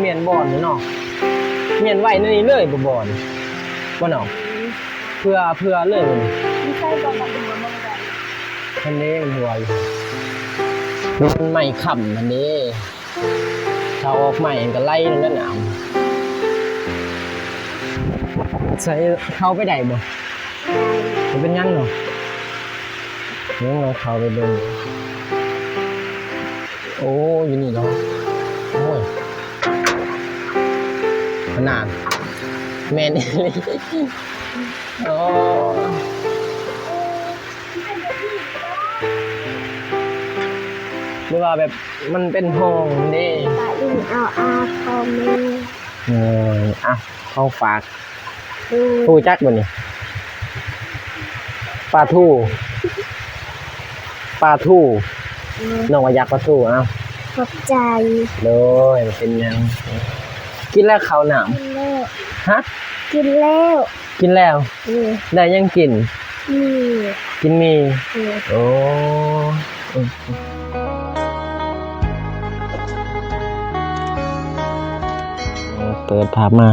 เมียนบอนเนาะเมียนไว้ในนี้เลยบ่อนบ่เนาะเพื่อเลยไม่ใช่บอลหัวมันแบบอันนี้หัวอยู่มันใหม่ค่ำอันนี้ถ้าออกใหม่ก็ไล่นั่นหนาวใส่เข้าไปได้บ่มันเป็นยังเนาะยังเราเข้าไปดูโอ้อยู่นี่เนาะโอ้ยขนาดแม่นี่โอ้หรือว่าแบบมันเป็นห้องนี่ปลาลุงเอาอาคอมเมนอ่ะเข้าฝากทูจักบ่นี่ปลาทูน้องว่ายักษ์ปลาทูอ้าวขอบใจเลยเป็นยังกินแล้วข้าวหนามฮะกินแล้วได้ยังกินมีโอ้เปิดภาพมา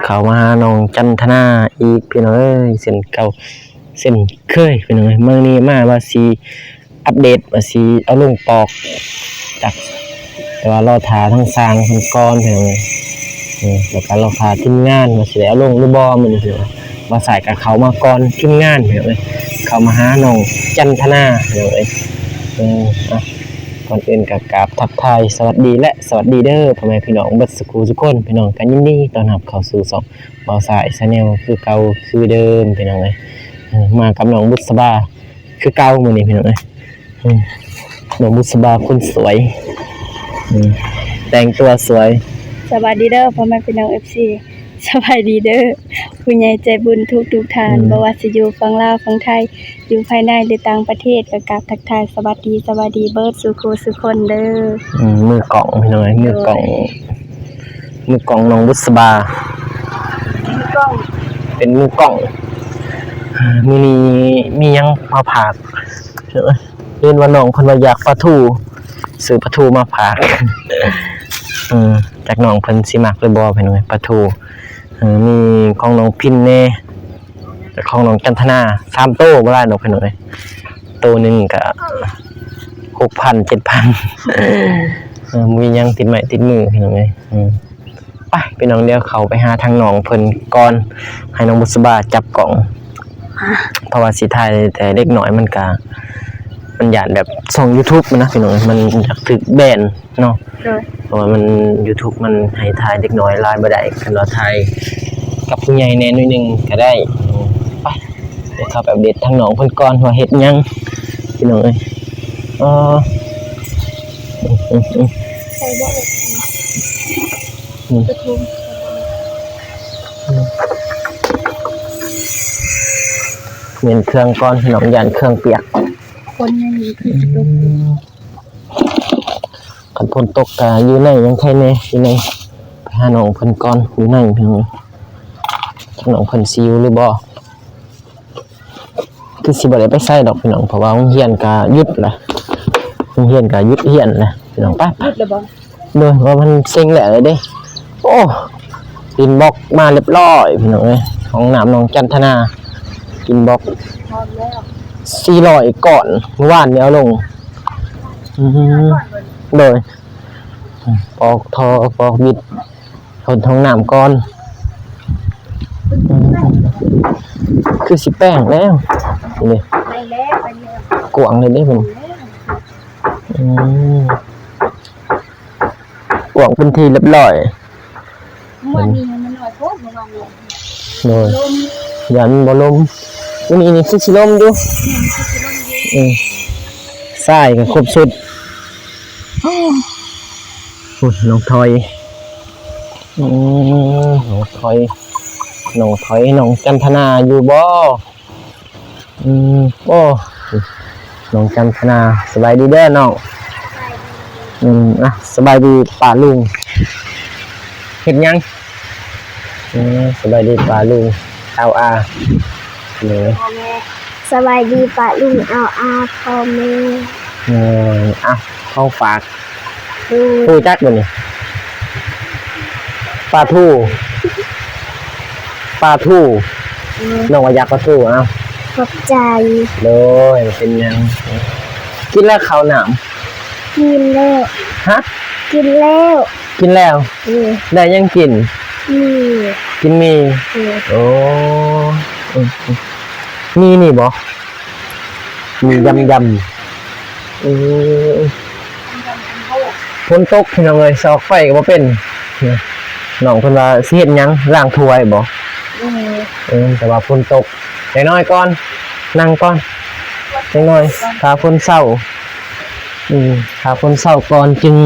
เขามาหาน้องจันทนาอีกพี่น้องเอ้ยเส้นเก่าเส้นเคยพี่น้องเอ้ยเมื่อนี้มาว่าสิอัปเดตว่าสิเอาลงปอกจากแต่ว่ารอถ่าทั้งสร้างทั้งก้อนพี่น้องเอ้ยแล้วก็รอถ่าทีมงานว่าสิได้เอาลงหรือบ่มื้อนี้พี่น้องมาใส่กับเขามาก่อนทีมงานพี่น้องเอ้ยเขามาหาน้องจันทนาพี่น้องเอ้ยก่อนอื่นก็กราบทักทายสวัสดีและสวัสดีเด้อพ่อแม่พี่น้องเบิดสุขทุกคนพี่น้องกันยินดีต้อนรับเข้าสู่ช่องเบาสายชาแนลคือเก่าคือเดิมพี่น้องเอ้ยมากับน้องบุษบาคือเก่ามื้อนี้พี่น้องเอ้ยน้องบุษบาคนสวยแต่งตัวสวยสวัสดีเด้อพ่อแม่พี่น้อง FC สวัสดีเด้อผู้ใหญ่ใจบุญทุกท่านบ่ว่าสิอยู่ฝั่งลาวฝั่งไทยอยู่ภายในหรือต่างประเทศก็กราบทักทายสวัสดีเบิดสุคนเด้อมือกล่องพี่น้องมือกล่องน้องบุษบาเป็นมือกล่องมียังมาผากเรียนว่าน้องคนว่าอยากปลาทูซื้อปลาทูมาผากจากน้องเพิ่นสิมักเลยบ่พี่น้องปลาทูมีของน้องพินเน่จากของน้องจันทนา3โตบ่ได้ดอกพี่น้องโตนึงก็ 6,000 7,000มียังติดไม้ติดมือพี่น้องไปพี่น้องเดี๋ยวเขาไปหาทางน้องเพิ่นก่อนให้น้องบุษบาจับกล่องเพราะว่าสิถ่ายแต่เด็กน้อยมันหยาดแบบส่ง YouTube มันนะพี่น้องมันอยากถึกแบนเนาะเพราะว่ามัน YouTube มันให้ถ่ายเด็กน้อยลายบ่ได้คันเราถ่ายกับผู้ใหญ่แน่หน่อยนึงก็ได้ไปเดี๋ยวเข้าไปอัปเดตทางน้องเพิ่นก่อนว่าเฮ็ดหยังพี่น้องใส่บ่เมียนเครื่องก่อนพี่น้องยันเครื่องเปียกคนยังมีคือตกคันฝนตกก็อยู่ในยังใครแน่อยู่ในไปหาน้องเพิ่นก่อนอยู่ในพี่น้องน้องเพิ่นซิวหรือบ่คือสิบ่ได้ไปใส่ดอกพี่น้องเพราะว่าโรงเรียนก็หยุดแหละโรงเรียนก็หยุดเรียนแหละพี่น้องไปหยุดแล้วบ่โดยว่ามันเซ็งแหละเลยเด้โอ้กินบล็อกมาเรียบร้อยพี่น้องเอ้ยของน้ำน้องจันทนากินบล็อกพร้อมแล้ว400ก่อนเมื่อวานนี้เอาลงโดยปอกบิดคนท้องน้ำก่อนคือสิแป้งแล้วนี่ไปแล้วกวางเลยได้ผมกวางเป็นทีเรียบร้อยมันมีมันน้อยโพดมันลงโดยยันบ่ลมนี่คือสิลมอยู่ใส่กับครบสุดน้องถอยน้องจันทนาอยู่บ่โอ้น้องจันทนาสบายดีเด้อน้องสบายดีป้าลุงเฮ็ดยังสบายดีป้าลุงเอาอาเลยสบายดีป้าลุงเอาอาคอมเมนเข้าฝากผู้จักบ่นี่ ปลาทูปลาทูน้องว่าอยากปลาทูเอ้า ขอบใจ โดยเป็นยังกินแล้วข้าวหนาม กินแล้ว ฮะ กินแล้ว กินแล้ว ได้ยังกิน นี่ กินมี เออ โอ้มีนี่บ่มียำฝนตกพี่น้องเอ้ยซอกไฟก็บ่เป็นน้องเพิ่นว่าสิเฮ็ดหยังล้างถ้วยบ่แต่ว่าฝนตกจักหน่อยก่อนนั่งก่อนจักหน่อยถ้าฝนเช้าถ้าฝนเช้าก่อนจึง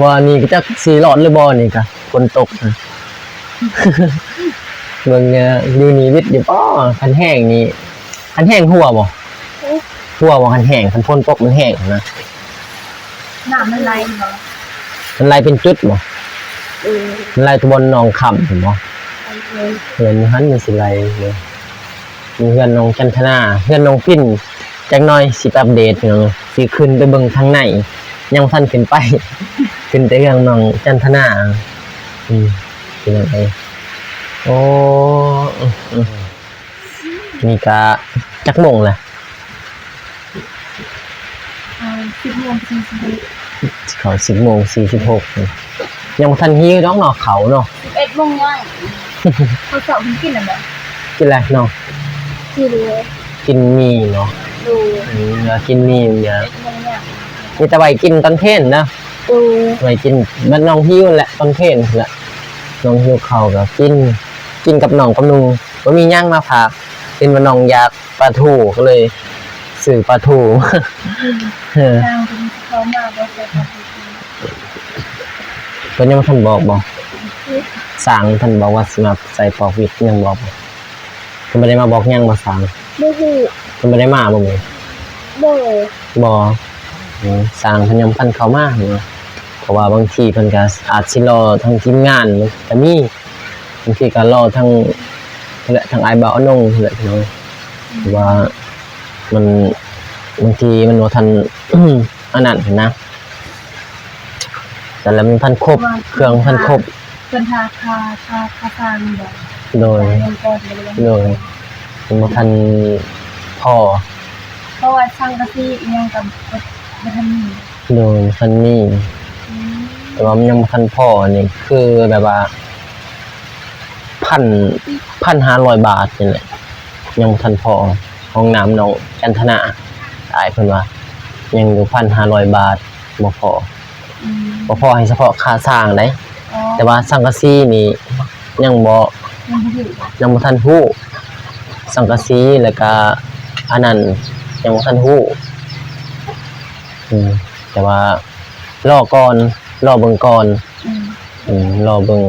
ว่านี่ก็จักสิรอดหรือบ่นี่ก็ฝนตกนะ เบิ่งอยู่นี่วิทย์อยู่บ่คันแห้งนี่คันแห้งหัวบ่คันแห้งคันฝนตกมันแห้งนะ น้ำมันไหลเหรอ มันไหลเป็นจุดบ่มันไหลตะบนหนองคำเห็นบ่เฮือนหันมันสิไหลเลยมีเฮือนน้องจันทนาเฮือนน้องปิ้นจักหน่อยสิอัปเดตพี่น้องสิขึ้นไปเบิ่งทางในยังบ่ทันขึ้นไป ขึ้นแต่เฮือนน้องจันทนาเป็นจังไดโอ้นี่ก็จักโมงแหละ 10:46 เขา10:46ยังบ่ทันหิวดอกเนาะเขาเนาะ 11:00 นย่างเขาสอบกินน่ะบ่ กินอะไรเนาะ กินเลย กินมีเนาะ ดู กินมีอย่า 11:00 นย่าง มีแต่ไว้กินตอนเพลนนะ ดู ไว้กินมันน้องหิวแหละตอนเพลนแหละน้องหิวข้าวก็กินกับน้องกับลุงบ่มีหยังมาฝากเป็นว่าน้องอยากปลาทูก็เลยซื้อปลาทู ทางเป็นเขามาบ่ใส่ปลาทู เพิ่นยังบ่ทันบอกบ่สร้างเพิ่นบอกว่าสิมาใส่ปอกวิทย์ยังบอกบ่เพิ่นบ่ได้มาบอกหยังบ่สร้าง บ่ฮู้ เพิ่นบ่ได้มาบ่แม่ บ่ บ่สร้างเพิ่นยังบ่ทันเข้ามาเนาะเพราะว่าบางทีเพิ่นก็อาจสิรอทางทีมงานก็มีบางทีก็รอทางอ้ายบ่าวอนงแหละพี่น้องว่ามันบางทีมันบ่ทัน อันนั้นนะแต่แล้วมันทันครบเครื่องทันครบ เพิ่นทาทางบ่ โดย เงินก่อนเลย โดยมันบ่ทันพอ เพราะว่าช่างกะทิอีหยังกับบ่ทันมี โดยทันนี่แต่ว่ามันยังบ่ทันพอนี่คือแบบว่า1,500 บาทนี่แหละยังบ่ทันพอห้องน้ำน้องจันทนาอ้ายเพิ่นว่ายังอยู่ 1,500 บาทบ่พอบ่พอให้เฉพาะค่าสร้างได้แต่ว่าสังกะสีนี่ยังบ่ ยังบ่ทันฮู้สังกะสีแล้วก็อันนั้นยังบ่ทันฮู้แต่ว่ารอก่อนรอเบิ่งก่อนรอเบิ่ง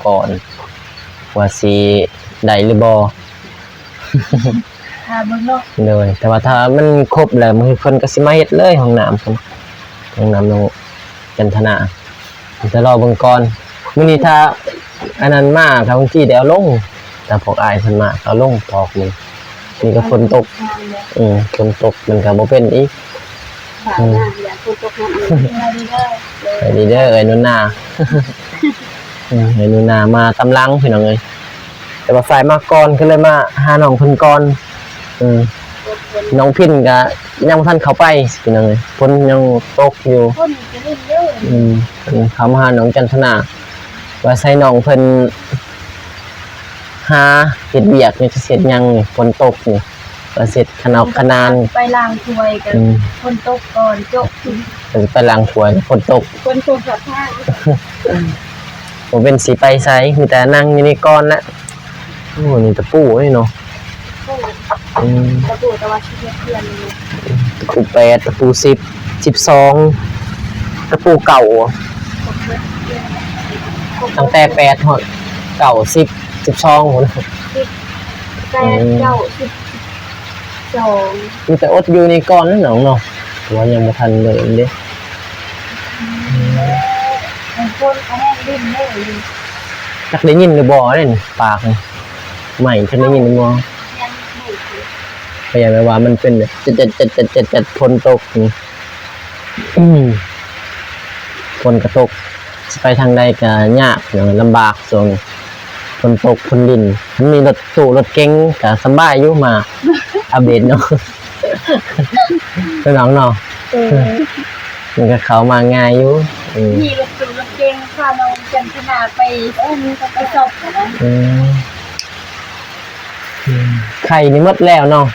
ก่อนว่าสิได้หรือบ่ ถ้าเบิ่งเนาะ เลยแต่ว่าถ้ามันครบแล้วมันเพิ่นก็สิมาเฮ็ดเลยห้องน้ำเพิ่นห้องน้ำน้องจันทนาจะรอเบิ่งก่อนมื้อนี้ถ้าอันนั้นมาถ้าบางทีเดี๋ยวลงแต่พวกอายเพิ่นมาเอาลงพอกนี่ก็ฝนตกฝนตกมันก็บ่เป็นอีก บาดหน้าอย่าฝนตกน้ำดีเด้อ ไปดีเด้อเอ้ยนุ่นนา เอ้ยนุ่นนามาตำลังพี่น้องเอ้ยแต่ว่าฝ่ายมาก่อนก็เลยมาหาน้องเพิ่นก่อนน้องพินก็ยังบ่ทันเข้าไปพี่น้องเอ้ยฝนยังตกอยู่ คนจะเล่นเด้อ เขามาหาน้องจันทนาว่าใส่น้องเพิ่นหาเฮ็ดเวียกนี่จะเสร็จยังนี่ฝนตกนี่ก็เสร็จขนอกขนาน ไปล้างถ้วยกันฝนตกก่อนจบ ก็ไปล้างถ้วยฝนตก ฝนตกกับทาง ผมเป็นสิไปไสมีแต่นั่งอยู่นี่ก่อนละโอ้นี่ตะปูนี่เนาะ ตะปูตะวันที่เพื่อน ตะปู8ตะปู10 12ตะปูเก่าตั้งแต่8ฮอดเก่า10 12พุ่น เจ้า12 มีแต่อดอยู่นี่ก่อนนั่นน้องเนาะว่ายังบ่ทันเลยเด้ คนเขาแห้งดิ้นเลย จักได้ยินหรือบ่เด้นี่ปากนี่ใหม่จักได้ยินหรือบ่ ยังไม่ พยายามว่ามันเป็นแบบจัดฝนตกนี่ฝนก็ตก ไปทางใดก็ยากลำบากส่วนฝนตกฝนดินมันมีรถตู้รถเก๋งก็สบายอยู่มาอัปเดตเนาะเป็นน้องเนาะ มันก็เข้ามาง่ายอยู่มีรถตู้รถเก๋งพาน้องจันทนาไปไปสอบนะ ไข่นี่หมดแล้วเนาะ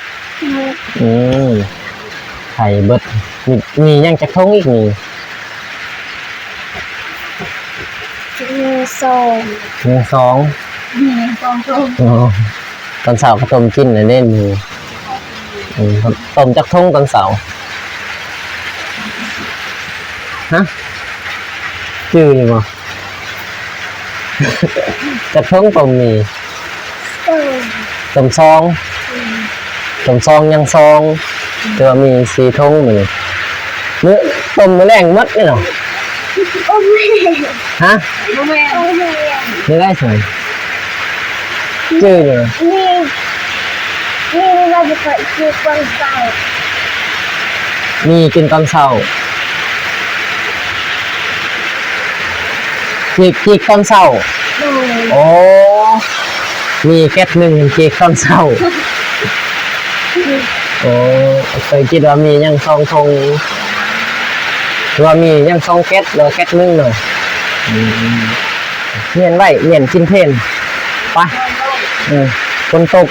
ไข่เบิดมียังจะท้องอีกนี่สอง มีสอง ต้ม ตอนเสาร์ก็ต้มกินนะเน่นมีต้มจักท้องตอนเสาร์ฮะชื่อเลยบ่ จักท้องต้มมีต้มซองยังซองแต่ว่ามี4ท้องมื้อเนื้อต้มมื้อแรงหมดนี่เนาะฮะนี่ได้สวยชื่ออยู่นี่เราจะไปซื้อตอนเช้า มีกินตอนเช้าจีกตอนเช้าโอ้มีแก๊สหนึ่งจีกตอนเช้าโอ้เคยคิดว่ามียังซองทงว่ามียังซองแก๊สหรือแก๊สหนึ่งหน่อยเมียนไว้เมียนกินเพนไปคนตก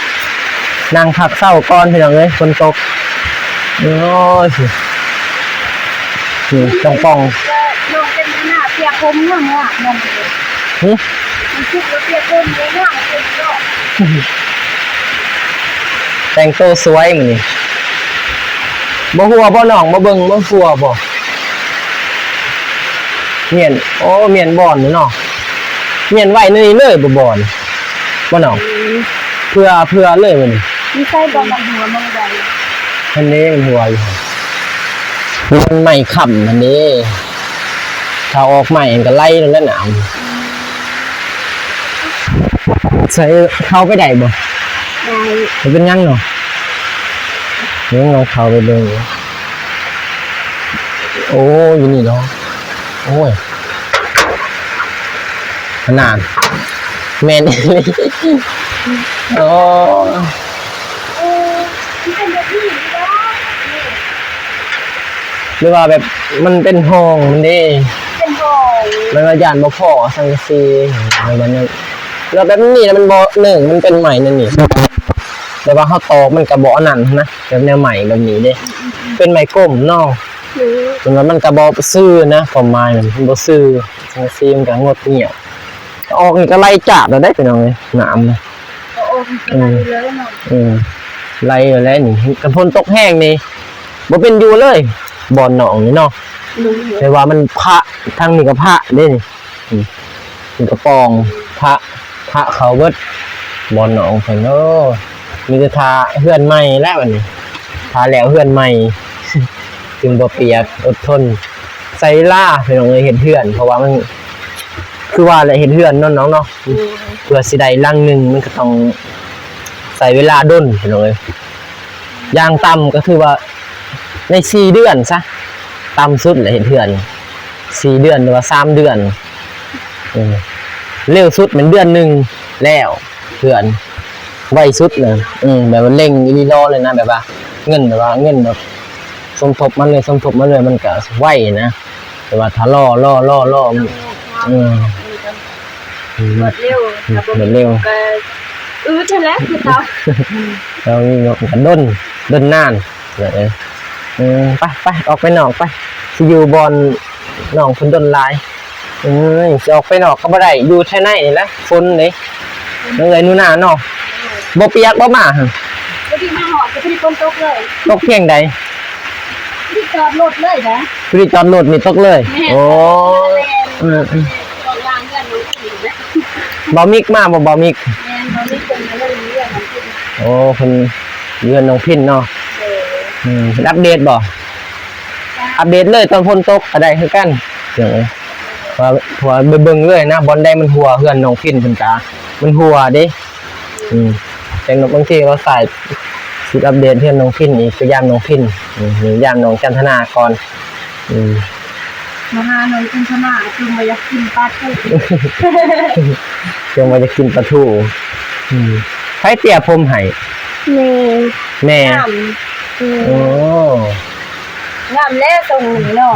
นางผักเศร้าก้อนเพียงเลยคนตกโอ้ยจังปองน้องเป็นหน้าเปียกผมเนาะน้องมันคิดว่าเปียกผมเลยหน้าเป็นเนาะแต่งตัวสวยมื้อนี้บ่หัวบ่น้องบ่เบิ่งบ่หัวบ่เมียนโอ้เมียนบ่อนเนาะเมียนไว้นี่เลยบ่บ่อนบ่น้องเพื่อเลยมื้อนี้มีใส่บ่มันหัวมันใดอันนี้มันหัวอยู่มันใหม่ค่ำอันนี้ถ้าออกใหม่ก็ไล่แล้วหนาวใส่เข้าไปได้บ่ได้เป็นยังเนาะเดี๋ยวเราเข้าไปเบิ่งโอ้ยนี่เนาะโอ้ยขนาดแม่นเลยโอ้หรือว่าแบบมันเป็นห้องมันดิเป็นห้องแล้วก็ย่านบ่พอสังกะสีอะไรแบบนี้แล้วแบบนี้มันบ่มันเป็นใหม่นั่นนี่แต่ว่าเฮาตอกมันก็บ่อันนั้นนะแบบแนวใหม่แบบนี้เด้เป็นไม้ก้มเนาะแล้วมันก็บ่ซื่อนะความหมายมันบ่ซื่อสังกะสีมันก็งดเหี่ยวออกนี่ก็ไล่จับแล้วได้พี่น้องเอ้ยน้ำนะไล่แล้วนี่กันฝนตกแห้งนี่บ่เป็นอยู่เลยบ่อนหนองนี่เนาะแต่ว่ามันพระทางนี้ก็พระเด้นี่นี่กระปองพระเขาเบิดบ่อนหนองเพิ่นโอ้มีแต่ทาเฮือนใหม่แล้วบัดนี้ทาแล้วเฮือนใหม่จึงบ่เปียกอดทนใส่ล่าพี่น้องเอ้ยเฮ็ดเฮือนเพราะว่ามันคือว่าแหละเฮ็ดเฮือนเนาะน้องเนาะเพื่อสิได้ลังนึงมันก็ต้องใส่เวลาดนพี่น้องเอ้ยอย่างต่ำก็คือว่าใน4เดือนซะต่ำสุดเลยเห็นเถื่อน4เดือนหรือว่า3เดือนเร็วสุดมันเดือนนึงแล้วเถื่อนไวสุดเลยแบบว่าเร่งอีรอเลยนะแบบว่าเงินแบบสมทบมาเลยมันก็ไวนะแต่ว่าถ้ารอมันเร็วใช่แล้วคือตาเรากันด้นนานเลยไปออกไปนอกไปสิอยู่บอนหนองฝนดนลายสิออกไปนอกก็บ่ได้อยู่แค่ไหนนี่แหละฝนนี่นั่นเลยนู่นน่ะเนาะบ่เปียกบ่มาบ่ที่มาหอดก็พี่ฝนตกเลยตกเพียงใดพี่จอดรถเลยนะพี่จอดรถนี่ตกเลยโอ้บ่มิกมาบ่มิกโอ้เพิ่นเรือนน้องพินเนาะอัปเดตบ่อัปเดตเลยตอนฝนตกก็ได้คือกันว่าเบิ่งเลยนะบอลได้มันหัวเฮือนน้องพินเพิ่นจ้ามันหัวเด้แต่บางทีเราใส่สิอัปเดตเฮือนน้องพินอีกคือยามน้องพินนี่ยามน้องจันทนาก่อน มาหาน้องจันทนาคือมาอยากกินปลาทู จงว่าจะกินปลาทูใครเตี่ยผมให้ แม่ แม่ งาม โอ้ งามแล้วตรงนี้เนาะ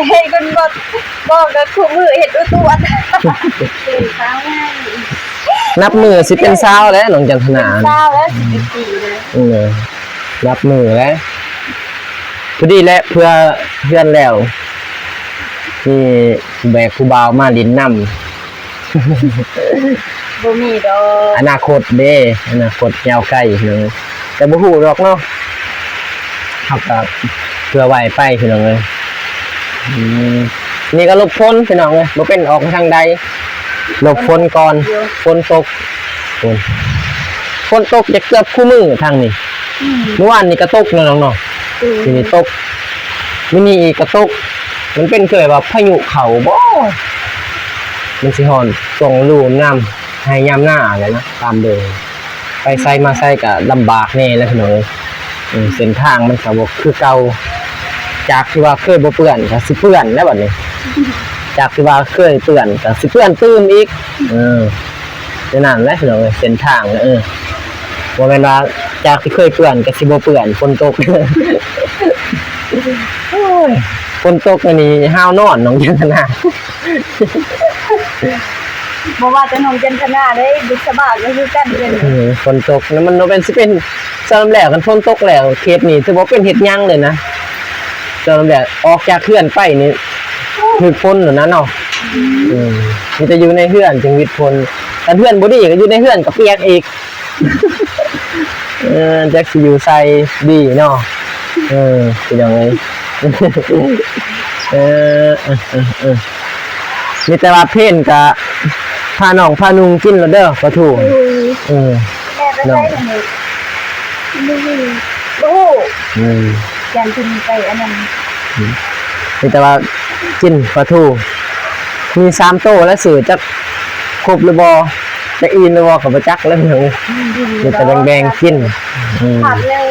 เฮ็ดกันบอกกับคู่มือเฮ็ดตัวเป็นสาวง่าย นับมือสิเป็นสาวแล้วน้องจันทนา สาวแล้ว14เลย นับมือแล้วพอดีและเพื่อเพื่อนแล้วนี่แบกผู้บ่าวมาลิ้นน้ำ บ่มีดอก อนาคตเด้อนาคตยาวไกลเลยแต่บ่ฮู้หรอกเนาะเฮาก็เพื่อไว้ไปพี่น้องเอ้ยนี่ก็หลบฝนพี่น้องเอ้ยบ่เป็นออกทางใดหลบฝนก่อนฝนตกฝนตกจะเกือบคู่มือทางนี้เมื่อวานนี่ก็ตกเนาะน้องเนาะทีนี้ตกมื้อนี้อีกก็ตกมันเป็นเคยว่าพายุเข้าบ่มันสิฮ้อนส่งรูน้ำให้ยามหน้าแหละนะตามเดิมไปไสมาไสก็ลำบากแน่แล้วพี่น้องเอ้ยเส้นทางมันก็บ่คือเก่าจากที่ว่าเคยบ่เปื้อนก็สิเปื้อนแล้วบัดนี้จากที่ว่าเคยเปื้อนก็สิเปื้อนตื้มอีกฉะนั้นแหละพี่น้องเอ้ยเส้นทางบ่แม่นว่าจากที่เคยเปื้อนก็สิบ่เปื้อนฝนตก โอ้ยฝนตกอันนี้ห้าวนอนน้องจันทนา บ่ว่าแต่น้องจันทนาได้บุษบาก็คือกันเด้อ ฝนตกแล้วมันเป็นสิเป็นสำหรับแหลกกันฝนตกแล้วเขตนี้ถือว่าเป็นเฮ็ดหยังเลยนะสำหรับแหลกออกจากเฮือนไปนี่คือฝนแล้วนะเนาะมีแต่อยู่ในเฮือนจึงวิดฝนแต่เฮือนบ่ดีก็อยู่ในเฮือนก็เปียกอีก จักสิอยู่ใส่ดีเนาะเป็นจังไง มีแต่ว่าเพ่นก็พาน้องพานุงกินแล้วเด้อปลาทูแม่ไปใส่กันนี่โอ้ยันกินไปอันนั้น มีแต่ว่ากินปลาทูมี3โตแล้วสื่อจักครบหรือบ่จะอินหรือบ่ก็บ่จักแล้วเนาะมีแต่แดงๆกินผัดเลย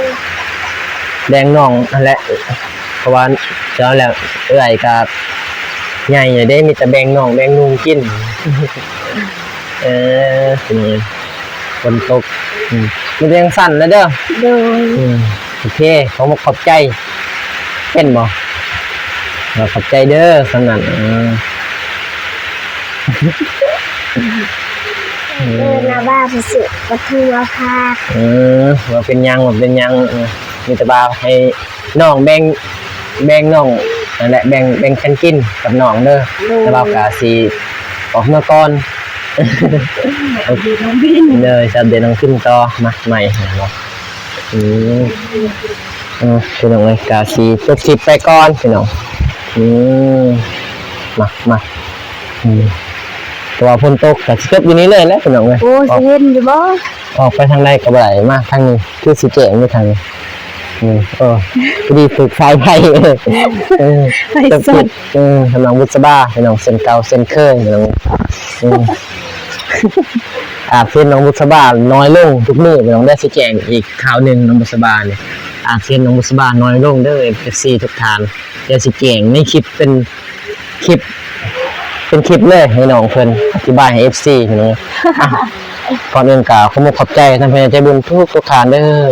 แดงน่องนั่นแหละเพราะว่าเจ้าแล้วเอื้อยก็ใหญ่ได้มีแต่แบงน่องแบงนุงกินฝนตกมันยังสั่นแล้วเด้อโอเคขอบใจเป็นบ่ขอบใจเด้อสนั่นนาบ้าพิสุปทุมภาคว่าเป็นยังมีแต่บ่าวให้น้องแบ่งน้องนั่นแหละแบ่งกันกินกับน้องเด้อแต่บ่าวก็สิออกมาก่อนน้องบินเลยจะเดินน้องขึ้นต่อมาใหม่เนาะพี่น้องเลยกาสีจบคลิปไปก่อนพี่น้องมาตัวฝนตกแต่เก็บอยู่นี้เลยแล้วพี่น้องเลยโอ้สิเห็นอยู่บ่ออกไปทางใดก็บ่ได้มาทางนี้คือสิเจ๋งอยู่ทางนี้พอดีฝึกไฟไผ่จะปิดกำลังบุษบาพี่น้องเส้นเก่าเส้นเคยพี่น้องเส้นน้องบุษบาน้อยลงทุกมื้อพี่น้องได้สิแจ้งอีกข่าวนึงน้องบุษบาเนี่ยเส้นน้องบุษบาน้อยลงเด้อ FC ทุกท่านเดี๋ยวสิแจ้งในคลิปเป็นคลิปเลยให้น้องเพิ่นอธิบายให้ FC พี่น้องก่อนอื่นก็ขอบใจท่านผู้ใจบุญทุกท่านเด้อ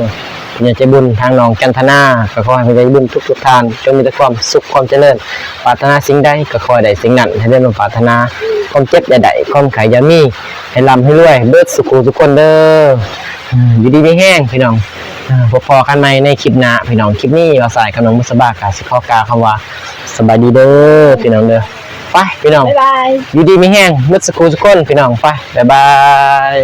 อยากใจบุญทางน้องจันทนาก็ขอให้ใจบุญทุกท่านจงมีแต่ความสุขความเจริญปรารถนาสิ่งใดก็ขอได้สิ่งนั้นให้ได้ปรารถนาความเจ็บอย่าได้ความไข้อย่ามีให้ร่ำให้รวยเบิดสุขทุกคนเด้ออยู่ดีมีแห้งพี่น้องพอกันใหม่ในคลิปหน้าพี่น้องคลิปนี้เราใส่กับน้องมุสบากาสิขอกล่าวคำว่าสบายดีเด้อพี่น้องเด้อไปพี่น้องบ๊ายบายอยู่ดีมีแห้งเบิดสุขทุกคนพี่น้องไปบ๊ายบาย